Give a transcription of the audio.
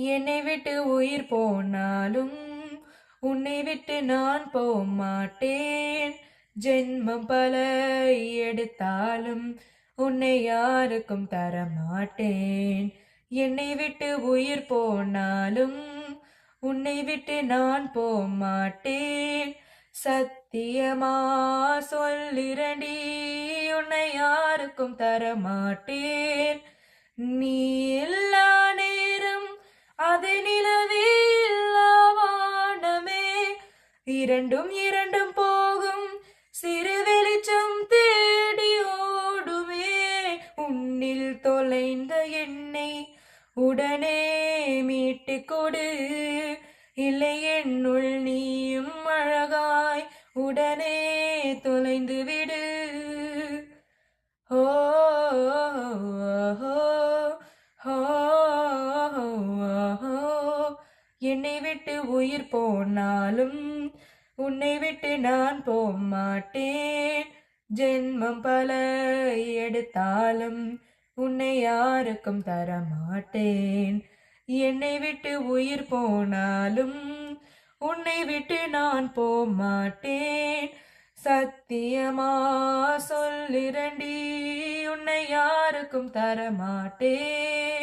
என்னை விட்டு உயிர் போனாலும் உன்னை விட்டு நான் போமாட்டேன். ஜென்மம் பல எடுத்தாலும் உன்னை யாருக்கும் தரமாட்டேன். என்னை விட்டு உயிர் போனாலும் உன்னை விட்டு நான் போமாட்டேன். சத்தியமா சொல்லிரண்டி, உன்னை யாருக்கும் தரமாட்டேன். நீ எல்லா நேரம் அது நிலவே இல்லா வானமே, இரண்டும் இரண்டும் போகும் சிறு வெளிச்சம் தேடி ஓடுமே. உன்னில் தொலைந்த என்னை உடனே மீட்டு கொடு, இல்லை என்னுள் நீயும் அழகாய் உடனே தொலைந்து விடு. ஓ என்னை விட்டு உயிர் போனாலும் உன்னை விட்டு நான் போமாட்டேன். ஜென்மம் பல எடுத்தாலும் உன்னை யாருக்கும் தரமாட்டேன். என்னை விட்டு உயிர் போனாலும் உன்னை விட்டு நான் போமாட்டேன். சத்தியமா சொல்லிரண்டி, உன்னை யாருக்கும் தரமாட்டேன்.